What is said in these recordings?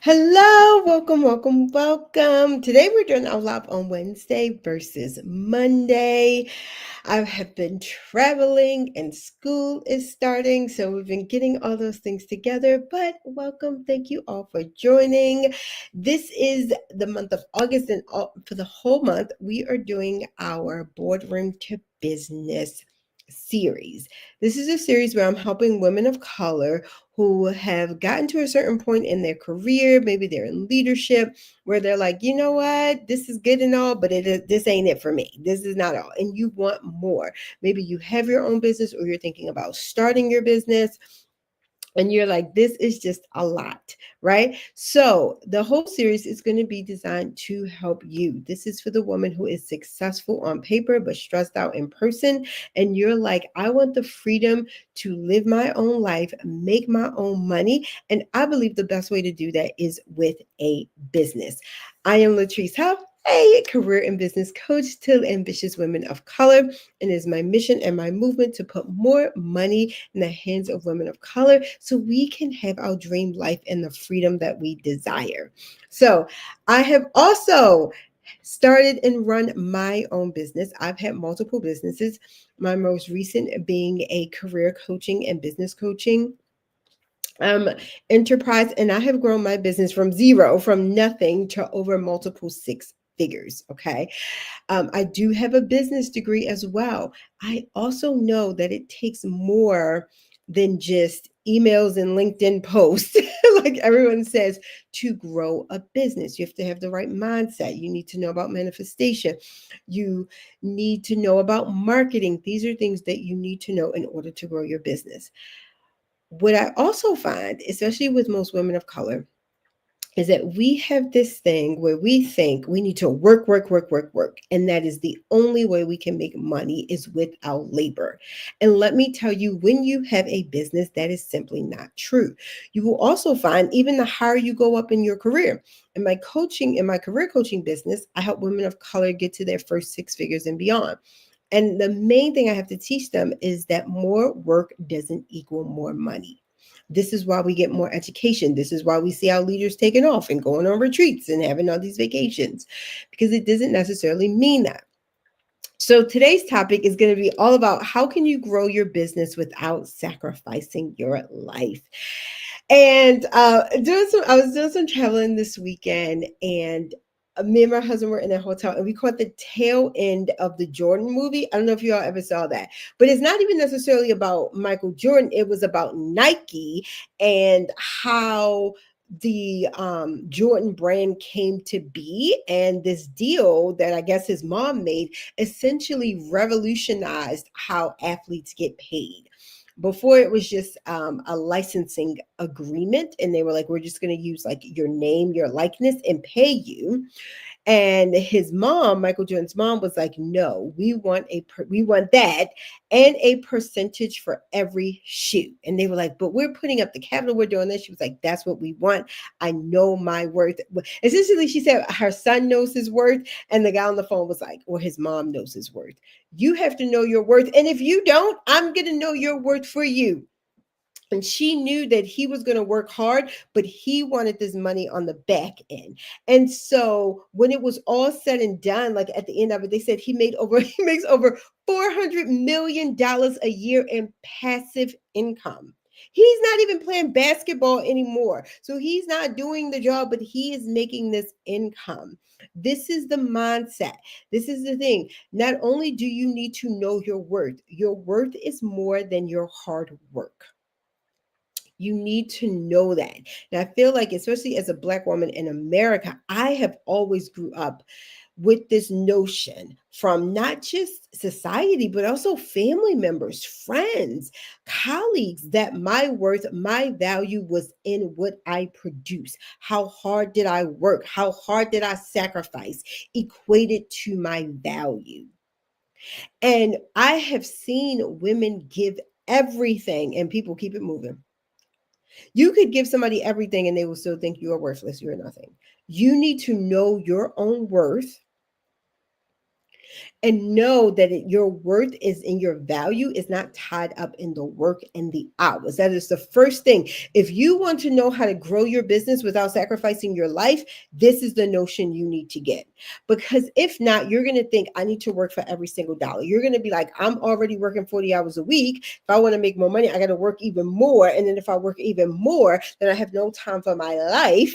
Hello, welcome. Today we're doing our live on Wednesday versus Monday. I have been traveling and school is starting, so we've been getting all those things together. But welcome, thank you all for joining. This is the month of August, and for the whole month, we are doing our Boardroom to Business series. This is a series where I'm helping women of color who have gotten to a certain point in their career, maybe they're in leadership, where they're like, you know what, this is good and all, but this ain't it for me. This is not all, and you want more. Maybe you have your own business, or you're thinking about starting your business, and you're like, this is just a lot, right? So the whole series is going to be designed to help you. This is for the woman who is successful on paper but stressed out in person, and you're like, I want the freedom to live my own life, make my own money, and I believe the best way to do that is with a business. I am Latrice Huff, a career and business coach to ambitious women of color, and it is my mission and my movement to put more money in the hands of women of color so we can have our dream life and the freedom that we desire. So, I have also started and run my own business. I've had multiple businesses, my most recent being a career coaching and business coaching um enterprise, and I have grown my business from zero, from nothing, to over multiple six figures. Okay. I do have a business degree as well. I also know that it takes more than just emails and LinkedIn posts, like everyone says, to grow a business. You have to have the right mindset. You need to know about manifestation. You need to know about marketing. These are things that you need to know in order to grow your business. What I also find, especially with most women of color, is that we have this thing where we think we need to work. And that is the only way we can make money is with our labor. And let me tell you, when you have a business, that is simply not true. You will also find, even the higher you go up in your career. In my career coaching business, I help women of color get to their first six figures and beyond. And the main thing I have to teach them is that more work doesn't equal more money. This is why we get more education. This is why we see our leaders taking off and going on retreats and having all these vacations, because it doesn't necessarily mean that. So today's topic is going to be all about how can you grow your business without sacrificing your life. And I was doing some traveling this weekend, and me and my husband were in a hotel, and we caught the tail end of the Jordan movie. I don't know if you all ever saw that, but it's not even necessarily about Michael Jordan. It was about Nike and how the Jordan brand came to be, and this deal that I guess his mom made essentially revolutionized how athletes get paid. Before, it was just a licensing agreement, and they were like, we're just going to use like your name, your likeness, and pay you. And his mom, Michael Jordan's mom, was like, "No, we want that and a percentage for every shoe." And they were like, "But we're putting up the capital, we're doing this." She was like, "That's what we want. I know my worth." Essentially, she said her son knows his worth, and the guy on the phone was like, "Well, his mom knows his worth. You have to know your worth, and if you don't, I'm gonna know your worth for you." And she knew that he was going to work hard, but he wanted this money on the back end. And so when it was all said and done, like at the end of it, they said he makes over $400 million a year in passive income. He's not even playing basketball anymore. So he's not doing the job, but he is making this income. This is the mindset. This is the thing. Not only do you need to know your worth is more than your hard work. You need to know that. And I feel like, especially as a Black woman in America, I have always grew up with this notion from not just society, but also family members, friends, colleagues, that my worth, my value was in what I produce. How hard did I work? How hard did I sacrifice? Equated to my value. And I have seen women give everything, and people keep it moving. You could give somebody everything and they will still think you are worthless. You're nothing. You need to know your own worth. And know that your worth is in your value is not tied up in the work and the hours. That is the first thing. If you want to know how to grow your business without sacrificing your life, this is the notion you need to get. Because if not, you're going to think, I need to work for every single dollar. You're going to be like, I'm already working 40 hours a week. If I want to make more money, I got to work even more. And then if I work even more, then I have no time for my life,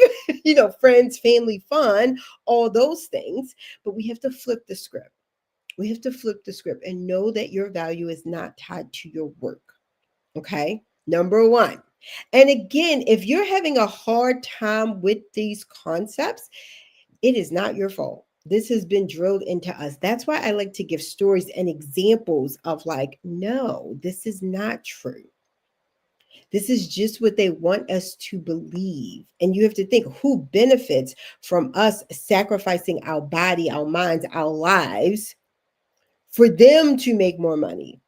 friends, family, fun, all those things. But we have to flip the script. We have to flip the script and know that your value is not tied to your work. Okay. Number one. And again, if you're having a hard time with these concepts, it is not your fault. This has been drilled into us. That's why I like to give stories and examples of like, no, this is not true. This is just what they want us to believe. And you have to think who benefits from us sacrificing our body, our minds, our lives for them to make more money.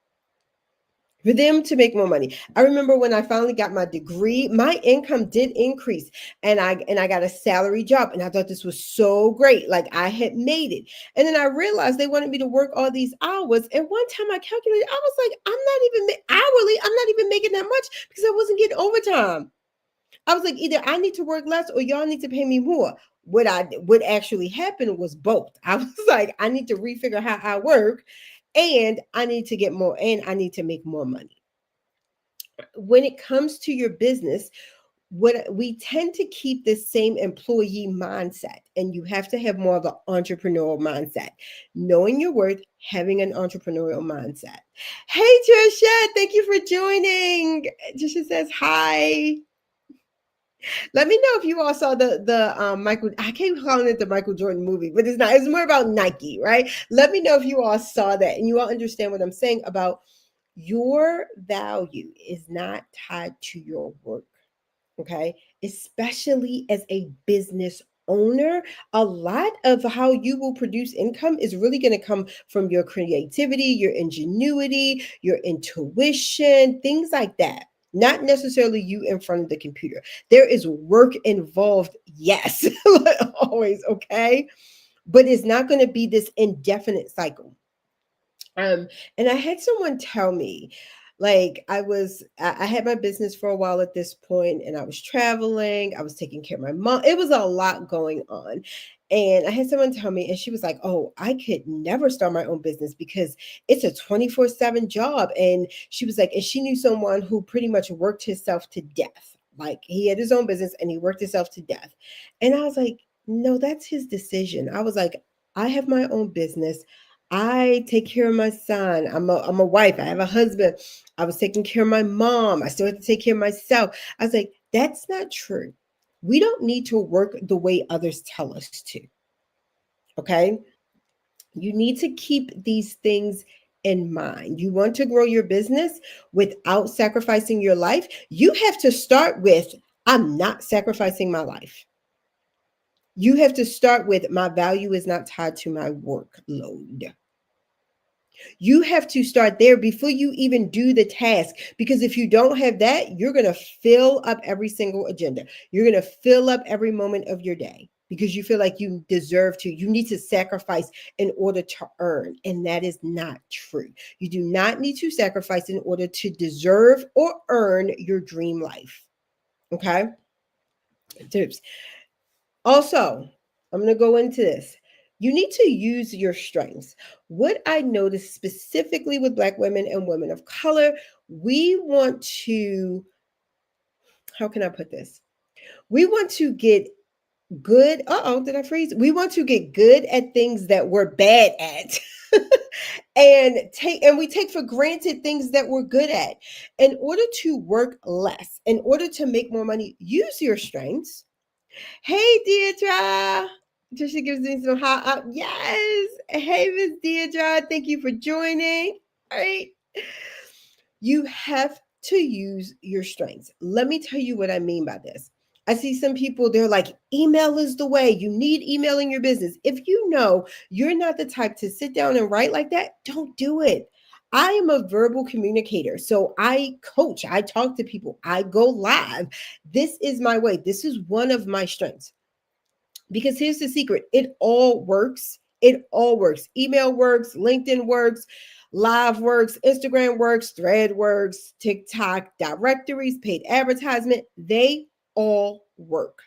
For them to make more money. I remember when I finally got my degree, my income did increase and I got a salary job and I thought this was so great. Like I had made it. And then I realized they wanted me to work all these hours. And one time I calculated, I was like, I'm not even hourly. I'm not even making that much because I wasn't getting overtime. I was like, either I need to work less or y'all need to pay me more. What actually happened was both. I was like, I need to refigure how I work and I need to get more and I need to make more money. When it comes to your business, what we tend to keep the same employee mindset, and you have to have more of an entrepreneurial mindset, knowing your worth, having an entrepreneurial mindset. Hey Trisha, thank you for joining. Trisha says hi. Let me know if you all saw the Michael. I keep calling it the Michael Jordan movie, but it's not. It's more about Nike, right? Let me know if you all saw that and you all understand what I'm saying about your value is not tied to your work. Okay, especially as a business owner, a lot of how you will produce income is really going to come from your creativity, your ingenuity, your intuition, things like that. Not necessarily you in front of the computer. There is work involved, yes, always, okay? But it's not going to be this indefinite cycle. And I had someone tell me, like I had my business for a while at this point, and I was traveling, I was taking care of my mom. It was a lot going on. And I had someone tell me, and she was like, oh, I could never start my own business because it's a 24/7 job. And she was like, and she knew someone who pretty much worked himself to death. Like he had his own business and he worked himself to death. And I was like, no, that's his decision. I was like, I have my own business. I take care of my son. I'm a wife. I have a husband. I was taking care of my mom. I still have to take care of myself. I was like, that's not true. We don't need to work the way others tell us to. Okay. You need to keep these things in mind. You want to grow your business without sacrificing your life. You have to start with, I'm not sacrificing my life. You have to start with, my value is not tied to my workload. You have to start there before you even do the task. Because if you don't have that, you're going to fill up every single agenda. You're going to fill up every moment of your day because you feel like you deserve to. You need to sacrifice in order to earn. And that is not true. You do not need to sacrifice in order to deserve or earn your dream life. Okay? Tips. Also, I'm going to go into this. You need to use your strengths. What I noticed specifically with Black women and women of color, we want to, how can I put this? We want to get good. Did I freeze? We want to get good at things that we're bad at. and we take for granted things that we're good at. In order to work less, in order to make more money, use your strengths. Hey, Deidre. Trisha gives me some hot up. Yes. Hey, Miss Deidre. Thank you for joining. All right. You have to use your strengths. Let me tell you what I mean by this. I see some people, they're like, email is the way. You need email in your business. If you know you're not the type to sit down and write like that, don't do it. I am a verbal communicator. So I coach, I talk to people, I go live. This is my way. This is one of my strengths. Because here's the secret, it all works It all works. Email works, LinkedIn works, Live works, Instagram works, Thread works, TikTok, directories, paid advertisement. They all work.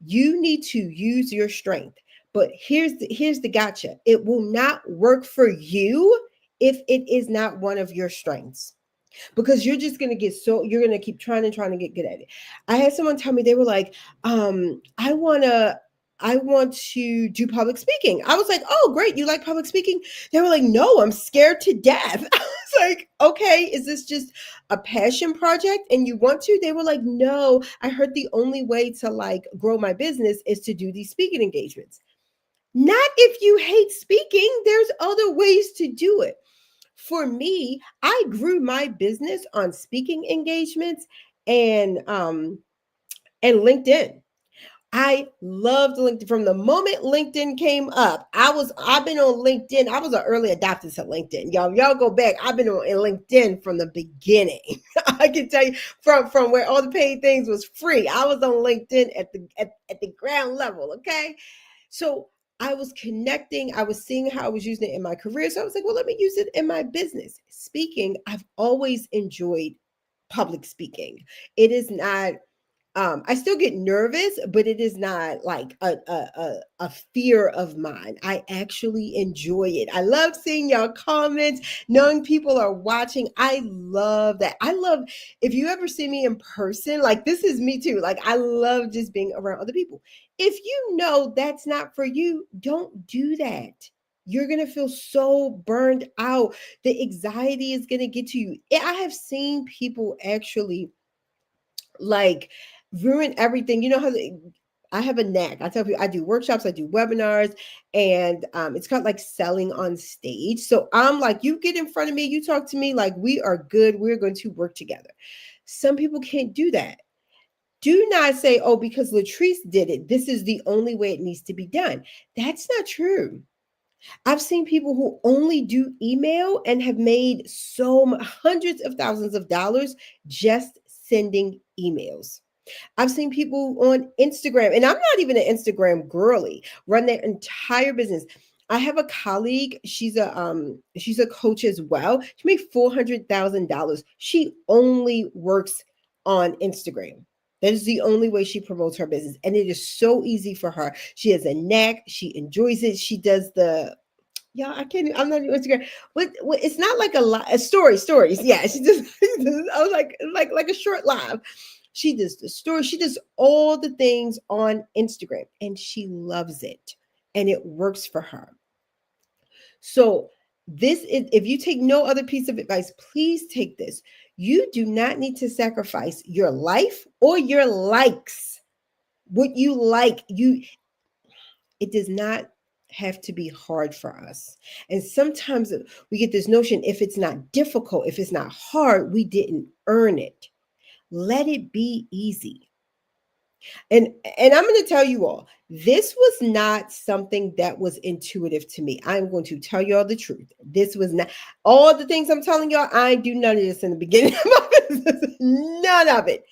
You need to use your strength. But here's the gotcha. It will not work for you if it is not one of your strengths, because you're just gonna get you're gonna keep trying and trying to get good at it. I had someone tell me, they were like, I want to do public speaking. I was like, oh great, you like public speaking? They were like, no, I'm scared to death. I was like, okay, is this just a passion project and you want to? They were like, no, I heard the only way to like grow my business is to do these speaking engagements. Not if you hate speaking, there's other ways to do it. For me, I grew my business on speaking engagements and LinkedIn. I loved LinkedIn from the moment LinkedIn came up. I've been on LinkedIn. I was an early adopter to LinkedIn. Y'all go back. I've been on LinkedIn from the beginning. I can tell you from where all the paid things was free. I was on LinkedIn at the ground level. Okay. So I was connecting, I was seeing how I was using it in my career. So I was like, well, let me use it in my business. Speaking, I've always enjoyed public speaking. It is not, I still get nervous, but it is not like a fear of mine. I actually enjoy it. I love seeing y'all comments, knowing people are watching. I love that. I love, if you ever see me in person, like this is me too. Like I love just being around other people. If you know that's not for you, don't do that. You're going to feel so burned out. The anxiety is going to get to you. I have seen people actually like ruin everything. You know how I have a knack. I tell people I do workshops, I do webinars, and it's called like selling on stage. So I'm like, you get in front of me, you talk to me like we are good. We're going to work together. Some people can't do that. Do not say, oh, because Latrice did it, this is the only way it needs to be done. That's not true. I've seen people who only do email and have made hundreds of thousands of dollars just sending emails. I've seen people on Instagram, and I'm not even an Instagram girly, run their entire business. I have a colleague, she's a coach as well. She made $400,000. She only works on Instagram. That is the only way she promotes her business. And it is so easy for her. She has a knack. She enjoys it. She does I can't, I'm not even Instagram. It's not like a stories. Yeah. She just, I was like a short live. She does the story. She does all the things on Instagram and she loves it and it works for her. So this is, if you take no other piece of advice, please take this. You do not need to sacrifice your life or your likes. What you like, it does not have to be hard for us. And sometimes we get this notion, if it's not difficult, if it's not hard, we didn't earn it. Let it be easy. And I'm going to tell you all, this was not something that was intuitive to me. I'm going to tell you all the truth. This was not all the things I'm telling y'all. I do none of this in the beginning of my business. None of it.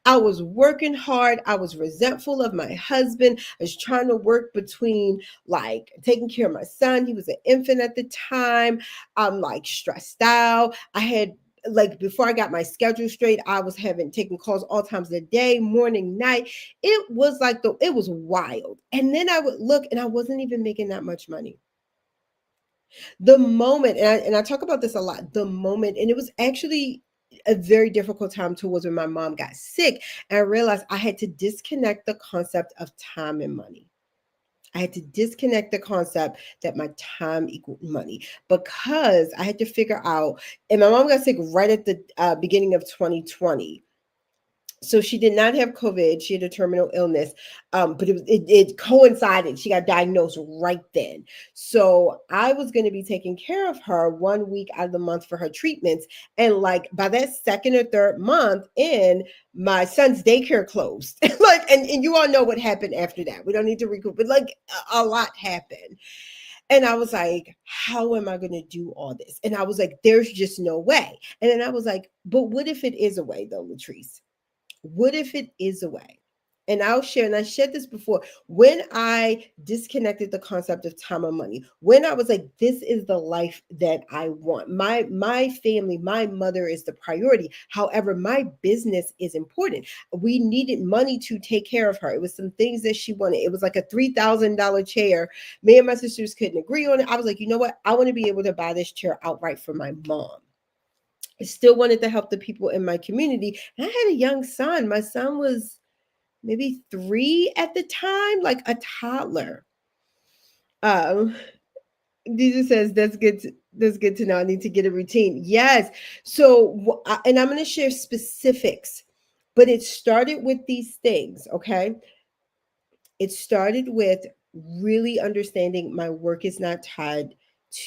I was working hard. I was resentful of my husband. I was trying to work between like taking care of my son. He was an infant at the time. I'm like stressed out. I had, like, before I got my schedule straight, I was taking calls all times of the day, morning, night. It was like it was wild. And then I would look and I wasn't even making that much money. The moment, and I talk about this a lot, the moment, and it was actually a very difficult time towards when my mom got sick. And I realized I had to disconnect the concept of time and money. I had to disconnect the concept that my time equaled money, because I had to figure out, and my mom got sick right at the beginning of 2020. So she did not have COVID. She had a terminal illness, but it coincided. She got diagnosed right then. So I was going to be taking care of her 1 week out of the month for her treatments. And like by that second or third month in, my son's daycare closed. Like, and you all know what happened after that. We don't need to recoup, but like a lot happened. And I was like, how am I going to do all this? And I was like, there's just no way. And then I was like, but what if it is a way though, Latrice? What if it is a way? And I'll share, and I shared this before, when I disconnected the concept of time and money, when I was like, this is the life that I want. My family, my mother is the priority. However, my business is important. We needed money to take care of her. It was some things that she wanted. It was like a $3,000 chair. Me and my sisters couldn't agree on it. I was like, you know what? I want to be able to buy this chair outright for my mom. I still wanted to help the people in my community. And I had a young son. My son was maybe 3 at the time, like a toddler. Um, Jesus says that's good to know. I need to get a routine. Yes. So, and I'm going to share specifics, but it started with these things. Okay. It started with really understanding my work is not tied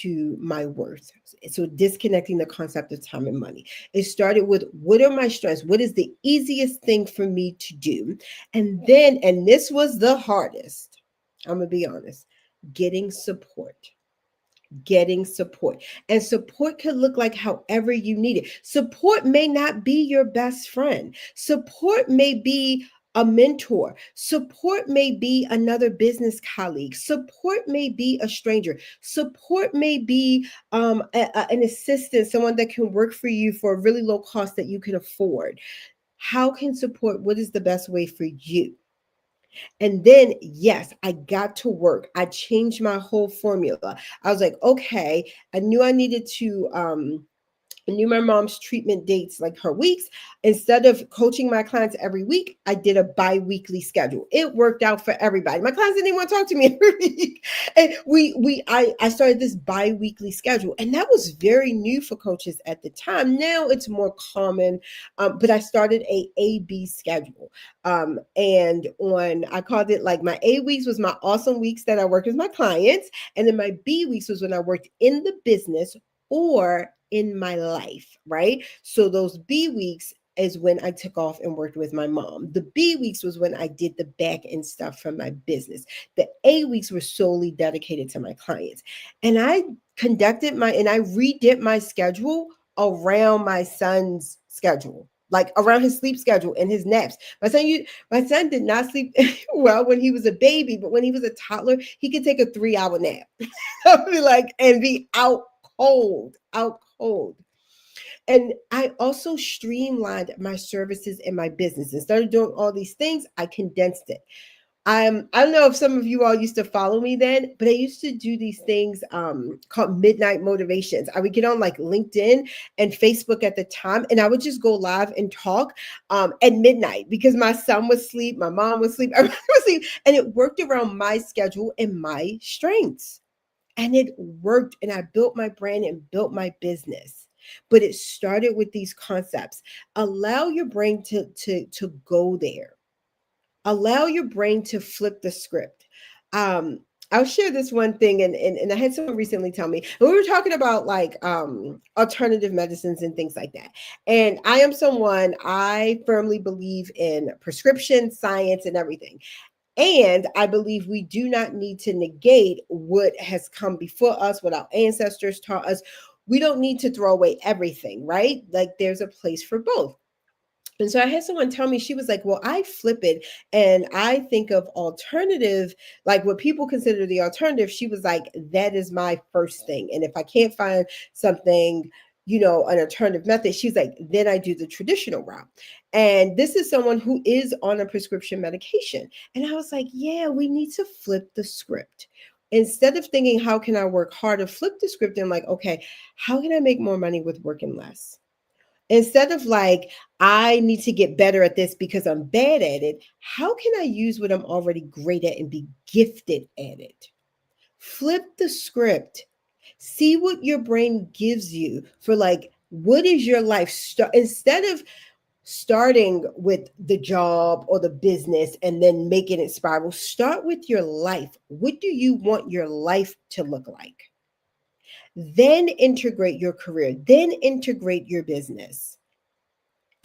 to my worth. So disconnecting the concept of time and money. It started with what are my strengths? What is the easiest thing for me to do? And then, and this was the hardest, I'm gonna be honest, getting support. Getting support. And support could look like however you need it. Support may not be your best friend. Support may be a mentor. Support may be another business colleague. Support may be a stranger. Support may be an assistant, someone that can work for you for a really low cost that you can afford. How can support? What is the best way for you? And then, yes, I got to work. I changed my whole formula. I was like, okay, I knew I needed to I knew my mom's treatment dates, like her weeks. Instead of coaching my clients every week, I did a bi-weekly schedule. It worked out for everybody. My clients didn't even want to talk to me every week. And I started this bi-weekly schedule. And that was very new for coaches at the time. Now it's more common. But I started A-B schedule. And I called it like my A weeks was my awesome weeks that I worked with my clients. And then my B weeks was when I worked in the business or in my life, right? So those B weeks is when I took off and worked with my mom. The B weeks was when I did the back end stuff from my business. The A weeks were solely dedicated to my clients. And I redid my schedule around my son's schedule, like around his sleep schedule and his naps. My son did not sleep well when he was a baby, but when he was a toddler, he could take a 3-hour nap. I'll be like, and be out cold. And I also streamlined my services and my business. Instead of doing all these things, I condensed it. I don't know if some of you all used to follow me then, but I used to do these things called midnight motivations. I would get on like LinkedIn and Facebook at the time, and I would just go live and talk at midnight because my son was asleep, my mom was asleep, everybody was asleep, and it worked around my schedule and my strengths. And it worked, and I built my brand and built my business. But it started with these concepts. Allow your brain to go there. Allow your brain to flip the script. I'll share this one thing, and I had someone recently tell me, and we were talking about like alternative medicines and things like that. And I am someone, I firmly believe in prescription science and everything. And I believe we do not need to negate what has come before us, what our ancestors taught us. We don't need to throw away everything, right? Like there's a place for both. And so I had someone tell me, she was like, well, I flip it and I think of alternative, like what people consider the alternative. She was like, that is my first thing. And if I can't find something, an alternative method, she's like, then I do the traditional route. And this is someone who is on a prescription medication. And I was like, yeah, we need to flip the script. Instead of thinking, how can I work harder, flip the script and like, okay, how can I make more money with working less? Instead of like, I need to get better at this because I'm bad at it, how can I use what I'm already great at and be gifted at it? Flip the script. See what your brain gives you for like, what is your life? Instead of starting with the job or the business and then making it spiral, start with your life. What do you want your life to look like? Then integrate your career, then integrate your business.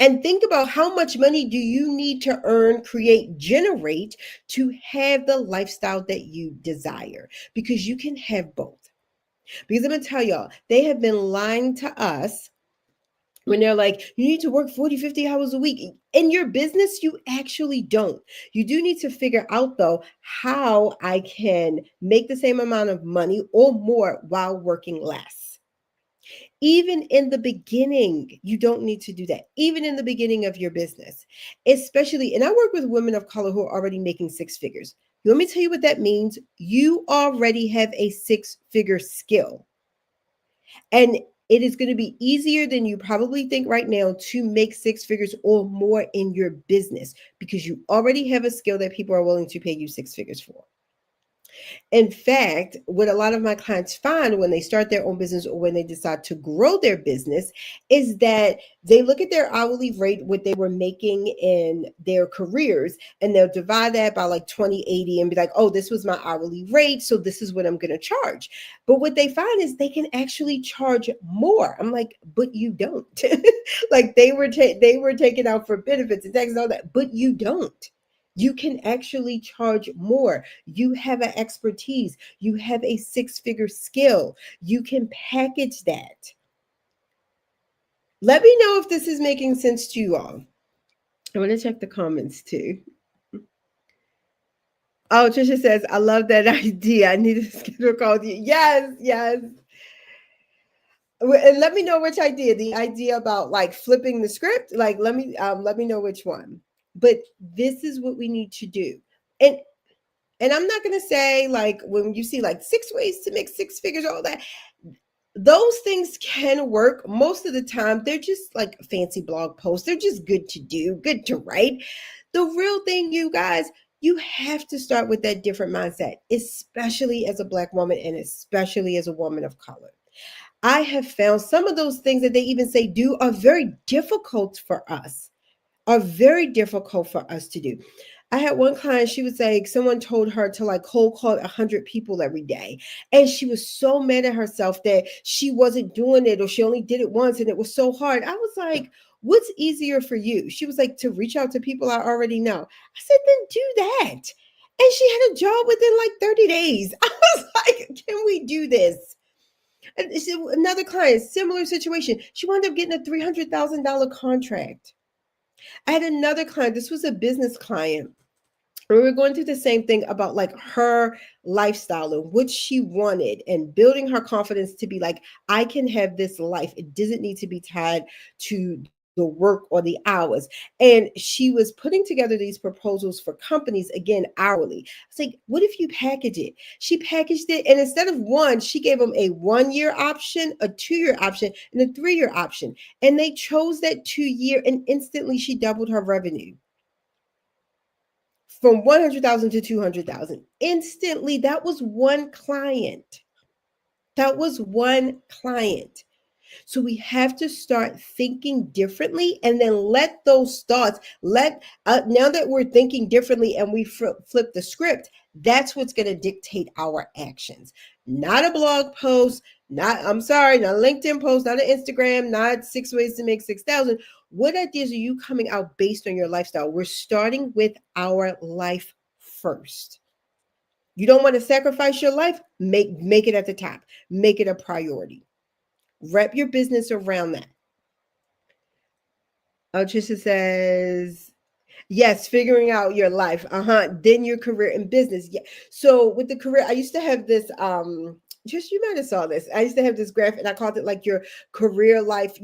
And think about how much money do you need to earn, create, generate to have the lifestyle that you desire? Because you can have both. Because I'm going to tell y'all, they have been lying to us when they're like, you need to work 40, 50 hours a week. In your business, you actually don't. You do need to figure out, though, how I can make the same amount of money or more while working less. Even in the beginning, you don't need to do that. Even in the beginning of your business, especially, and I work with women of color who are already making six figures. Let me tell you what that means. You already have a six-figure skill. And it is going to be easier than you probably think right now to make six figures or more in your business because you already have a skill that people are willing to pay you six figures for. In fact, what a lot of my clients find when they start their own business or when they decide to grow their business is that they look at their hourly rate, what they were making in their careers, and they'll divide that by like 20/80 and be like, oh, this was my hourly rate, so this is what I'm going to charge. But what they find is they can actually charge more. I'm like, but you don't. Like they were taken out for benefits and taxes and all that, but you don't. You can actually charge more. You have an expertise. You have a six-figure skill. You can package that. Let me know if this is making sense to you all. I want to check the comments too. Oh, Trisha says, I love that idea. I need to schedule a call with you. Yes, yes. And let me know which idea. The idea about like flipping the script. Like let me know which one. But this is what we need to do. And I'm not going to say like when you see like six ways to make six figures, all that, those things can work. Most of the time, they're just like fancy blog posts. They're just good to do, good to write. The real thing, you guys, you have to start with that different mindset, especially as a Black woman and especially as a woman of color. I have found some of those things that they even say do are very difficult for us, are very difficult for us to do. I had one client, she was like, someone told her to like cold call 100 people every day. And she was so mad at herself that she wasn't doing it or she only did it once and it was so hard. I was like, what's easier for you? She was like, to reach out to people I already know. I said, then do that. And she had a job within like 30 days. I was like, can we do this? And another client, similar situation. She wound up getting a $300,000 contract. I had another client, this was a business client. We were going through the same thing about like her lifestyle and what she wanted and building her confidence to be like, I can have this life. It doesn't need to be tied to the work or the hours. And she was putting together these proposals for companies, again, hourly. I was like, what if you package it? She packaged it. And instead of one, she gave them a 1 year option, a 2 year option, and a 3 year option. And they chose that 2 year and instantly she doubled her revenue from 100,000 to 200,000 instantly. That was one client. That was one client. So we have to start thinking differently and then let those thoughts, now that we're thinking differently and we flip the script, that's what's going to dictate our actions. Not a blog post, not a LinkedIn post, not an Instagram, not 6 ways to make 6,000. What ideas are you coming out based on your lifestyle? We're starting with our life first. You don't want to sacrifice your life? Make it at the top. Make it a priority. Wrap your business around that. Trisha says, yes, figuring out your life. Then your career and business. Yeah. So with the career, I used to have this just you might have saw this. I used to have this graph and I called it like your career life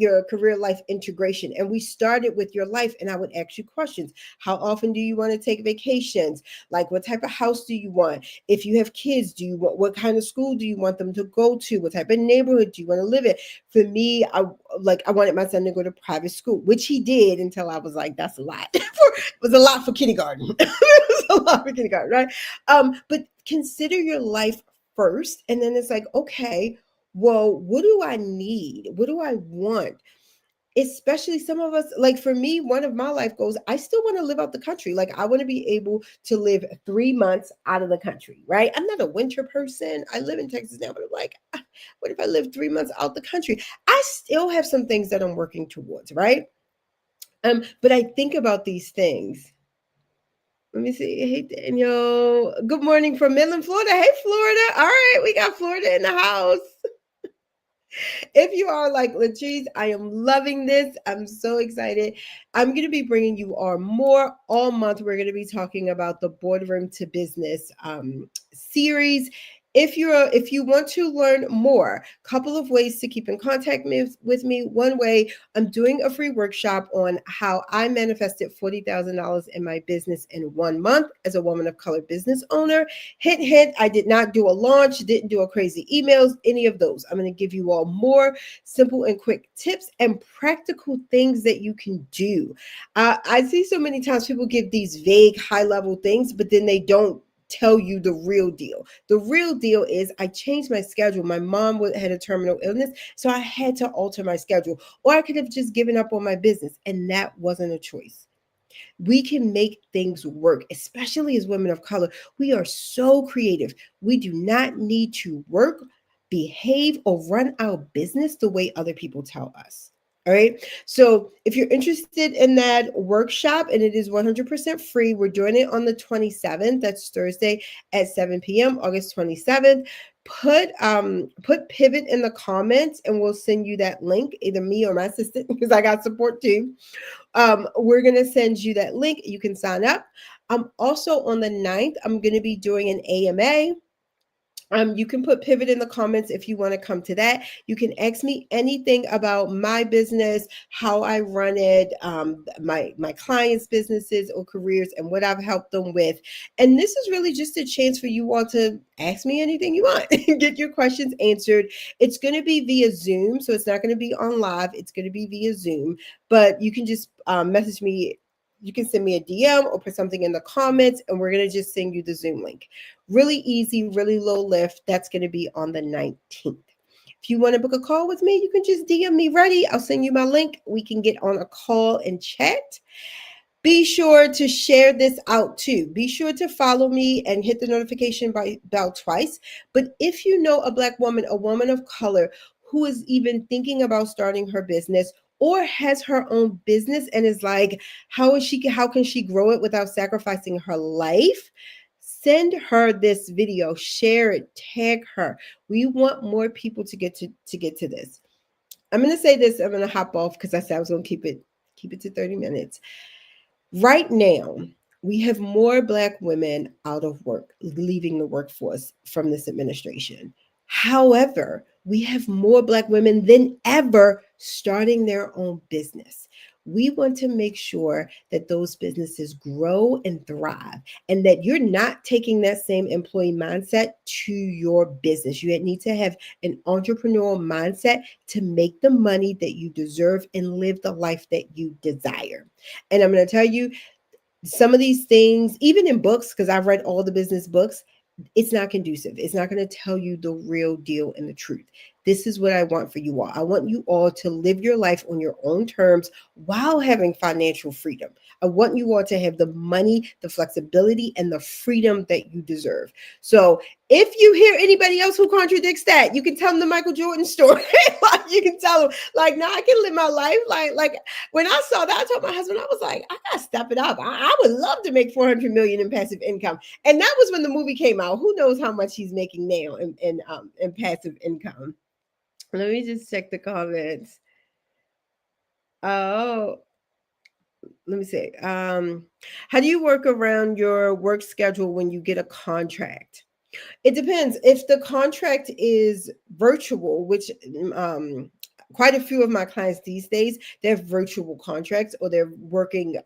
integration. And we started with your life and I would ask you questions. How often do you want to take vacations? Like what type of house do you want? If you have kids, do you want, what kind of school do you want them to go to? What type of neighborhood do you want to live in? For me, I wanted my son to go to private school, which he did until I was like, that's a lot. It was a lot for kindergarten. It was a lot for kindergarten, right? But consider your life first. And then it's like, okay, well, what do I need? What do I want? Especially some of us, like for me, one of my life goals, I still want to live out the country. Like I want to be able to live 3 months out of the country, right? I'm not a winter person. I live in Texas now, but I'm like, what if I live 3 months out the country? I still have some things that I'm working towards, right? But I think about these things. Let me see. Hey, Daniel. Good morning from Midland, Florida. Hey, Florida. All right. We got Florida in the house. If you are like Latrice, I am loving this. I'm so excited. I'm going to be bringing you more all month. We're going to be talking about the Boardroom to Business series. If you want to learn more, couple of ways to keep in contact with me. One way, I'm doing a free workshop on how I manifested $40,000 in my business in 1 month as a woman of color business owner. Hint, hint, I did not do a launch, didn't do a crazy emails, any of those. I'm going to give you all more simple and quick tips and practical things that you can do. I see so many times people give these vague, high level things, but then they don't tell you the real deal. The real deal is I changed my schedule. My mom had a terminal illness, so I had to alter my schedule, or I could have just given up on my business, and that wasn't a choice. We can make things work, especially as women of color. We are so creative. We do not need to work, behave, or run our business the way other people tell us. All right. So if you're interested in that workshop, and it is 100% free, we're doing it on the 27th. That's Thursday at 7 p.m., August 27th. Put pivot in the comments and we'll send you that link, either me or my assistant, because I got support too. We're going to send you that link. You can sign up. Also on the 9th, I'm going to be doing an AMA. You can put pivot in the comments if you want to come to that. You can ask me anything about my business, how I run it, my clients' businesses or careers, and what I've helped them with. And this is really just a chance for you all to ask me anything you want and get your questions answered. It's going to be via Zoom, so it's not going to be on live. It's going to be via Zoom, but you can just message me. You can send me a DM or put something in the comments, and we're going to just send you the Zoom link. Really easy, really low lift. That's going to be on the 19th. If you want to book a call with me, you can just DM me ready. I'll send you my link. We can get on a call and chat. Be sure to share this out too. Be sure to follow me and hit the notification bell twice. But if you know a Black woman, a woman of color who is even thinking about starting her business or has her own business and is like, how can she grow it without sacrificing her life? Send her this video, share it, tag her. We want more people to get to this. I'm going to say this. I'm going to hop off because I said I was going to keep it to 30 minutes. Right now, we have more Black women out of work, leaving the workforce from this administration. However, we have more Black women than ever starting their own business. We want to make sure that those businesses grow and thrive, and that you're not taking that same employee mindset to your business. You need to have an entrepreneurial mindset to make the money that you deserve and live the life that you desire. And I'm going to tell you, some of these things, even in books, because I've read all the business books, it's not conducive. It's not going to tell you the real deal and the truth. This is what I want for you all. I want you all to live your life on your own terms while having financial freedom. I want you all to have the money, the flexibility, and the freedom that you deserve. So if you hear anybody else who contradicts that, you can tell them the Michael Jordan story. Like, you can tell them, like, no, I can live my life. Like when I saw that, I told my husband, I was like, I gotta step it up. I would love to make $400 million in passive income. And that was when the movie came out. Who knows how much he's making now in passive income? Let me just check the comments. Oh, let me see. How do you work around your work schedule when you get a contract? It depends. If the contract is virtual, which quite a few of my clients these days, they have virtual contracts or they're working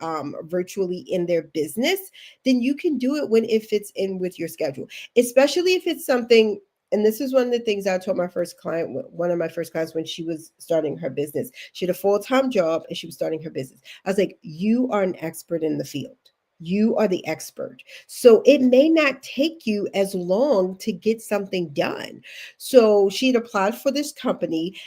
virtually in their business, then you can do it when it fits in with your schedule, especially if it's something. And this is one of the things I told my first client, one of my first clients, when she was starting her business. She had a full-time job and she was starting her business. I was like, you are an expert in the field. You are the expert. So it may not take you as long to get something done. So she had applied for this company.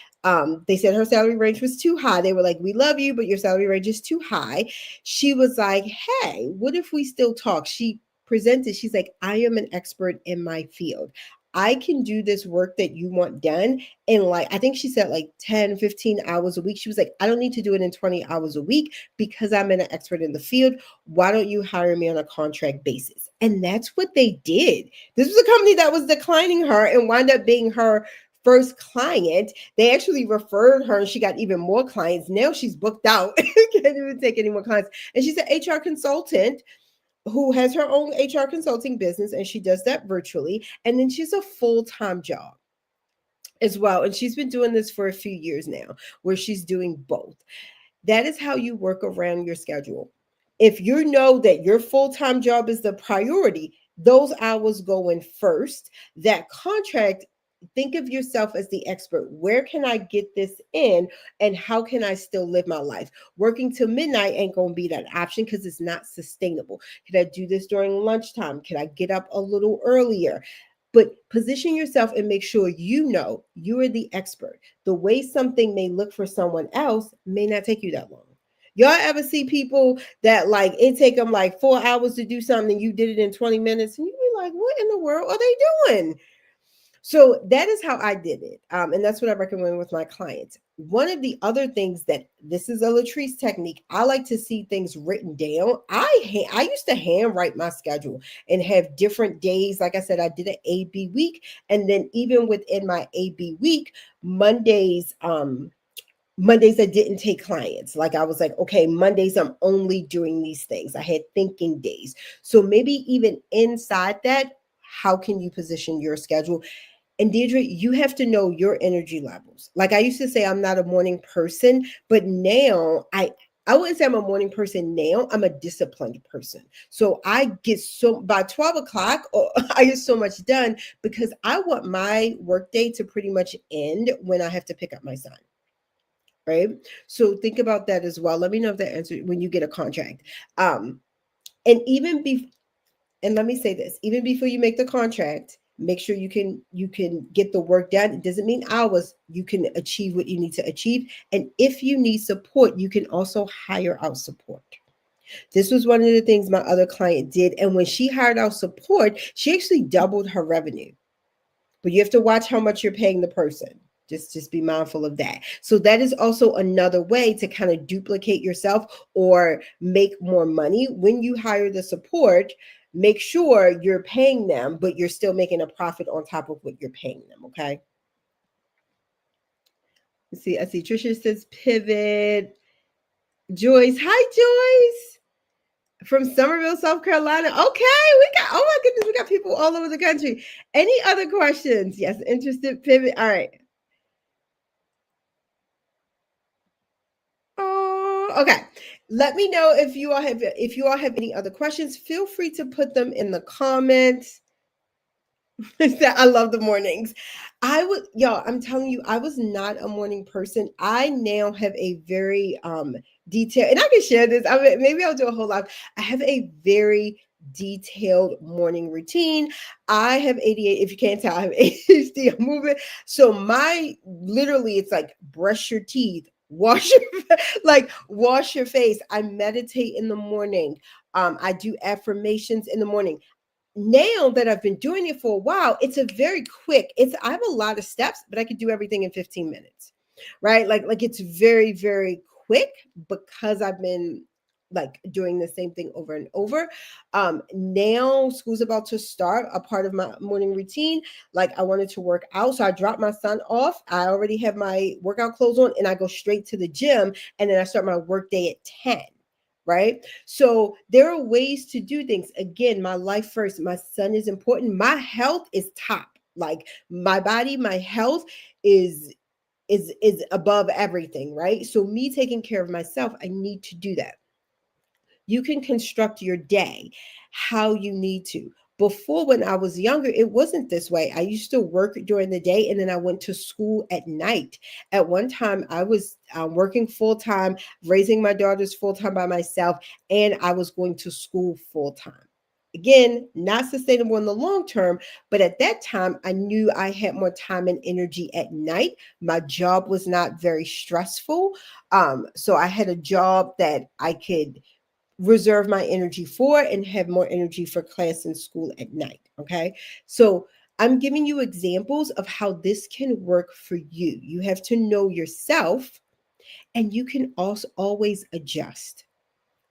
They said her salary range was too high. They were like, we love you, but your salary range is too high. She was like, hey, what if we still talk? She presented, she's like, I am an expert in my field. I can do this work that you want done in, like, I think she said like 10, 15 hours a week. She was like, I don't need to do it in 20 hours a week because I'm an expert in the field. Why don't you hire me on a contract basis? And that's what they did. This was a company that was declining her and wound up being her first client. They actually referred her and she got even more clients. Now she's booked out. Can't even take any more clients. And she's an HR consultant who has her own HR consulting business, and she does that virtually. And then she's a full-time job as well. And she's been doing this for a few years now, where she's doing both. That is how you work around your schedule. If you know that your full-time job is the priority, those hours go in first. That contract, think of yourself as the expert. Where can I get this in and how can I still live my life? Working till midnight ain't going to be that option because it's not sustainable. Can I do this during lunchtime? Can I get up a little earlier? But position yourself and make sure you know you are the expert. The way something may look for someone else may not take you that long. Y'all ever see people that like it take them like 4 hours to do something, you did it in 20 minutes, and you be like, what in the world are they doing? So that is how I did it. And that's what I recommend with my clients. One of the other things that this is a Latrice technique, I like to see things written down. I used to handwrite my schedule and have different days. Like I said, I did an AB week. And then even within my AB week, Mondays I didn't take clients. Like I was like, okay, Mondays I'm only doing these things. I had thinking days. So maybe even inside that, how can you position your schedule? And Deirdre, you have to know your energy levels. Like I used to say, I'm not a morning person, but now I wouldn't say I'm a morning person now. I'm a disciplined person. So I get so by 12 o'clock, I get so much done because I want my workday to pretty much end when I have to pick up my son. Right. So think about that as well. Let me know if that answers when you get a contract. And even be and let me say this, even before you make the contract, make sure you can get the work done. It doesn't mean hours. You can achieve what you need to achieve. And if you need support, you can also hire out support. This was one of the things my other client did. And when she hired out support, she actually doubled her revenue. But you have to watch how much you're paying the person. Just be mindful of that. So that is also another way to kind of duplicate yourself or make more money. When you hire the support, make sure you're paying them, but you're still making a profit on top of what you're paying them. Okay. I see Trisha says pivot. Joyce. Hi, Joyce. From Summerville, South Carolina. Okay, oh my goodness, we got people all over the country. Any other questions? Yes, interested, pivot. All right. Oh, okay. Let me know if you all have any other questions. Feel free to put them in the comments. I love the mornings. Y'all, I'm telling you, I was not a morning person. I now have a very detailed, and I can share this. I mean, maybe I'll do a whole lot. I have a very detailed morning routine. I have ADHD. If you can't tell, I have ADHD. I'm moving. So my literally, it's like brush your teeth, wash your face. I meditate in the morning. I do affirmations in the morning. Now that I've been doing it for a while, it's a very quick, I have a lot of steps, but I could do everything in 15 minutes. Right? Like it's very, very quick because I've been like doing the same thing over and over. Now school's about to start. A part of my morning routine, like I wanted to work out. So I dropped my son off. I already have my workout clothes on and I go straight to the gym and then I start my work day at 10. Right. So there are ways to do things. Again, my life first. My son is important. My health is top. Like my body, my health is above everything, right? So me taking care of myself, I need to do that. You can construct your day how you need to. Before, when I was younger, it wasn't this way. I used to work during the day and then I went to school at night. At one time, I was working full time, raising my daughters full time by myself, and I was going to school full time. Again, not sustainable in the long term, but at that time, I knew I had more time and energy at night. My job was not very stressful. So I had a job that I could reserve my energy for and have more energy for class and school at night. Okay. So I'm giving you examples of how this can work for you. You have to know yourself and you can also always adjust.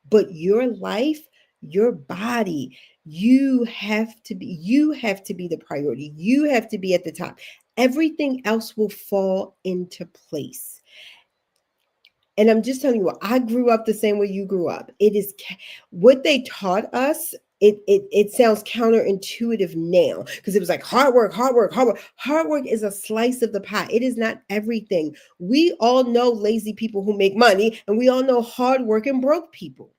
But your life, your body, you have to be the priority. You have to be at the top. everything else will fall into place. And I'm just telling you what, I grew up the same way you grew up. It is what they taught us. It sounds counterintuitive now because it was like hard work, hard work, hard work. Hard work is a slice of the pie. It is not everything. We all know lazy people who make money, and we all know hard work and broke people.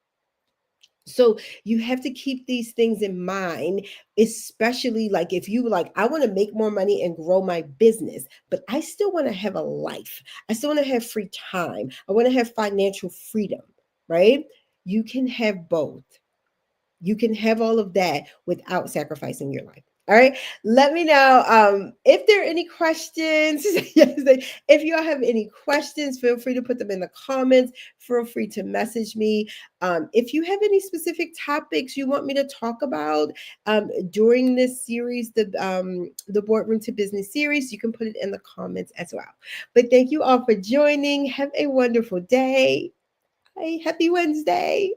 So you have to keep these things in mind, especially like if you like, I want to make more money and grow my business, but I still want to have a life. I still want to have free time. I want to have financial freedom, right? You can have both. You can have all of that without sacrificing your life. All right. Let me know if there are any questions. Yes, if you all have any questions, feel free to put them in the comments. Feel free to message me. If you have any specific topics you want me to talk about during this series, the Boardroom to Business series, you can put it in the comments as well. But thank you all for joining. Have a wonderful day. Happy Wednesday.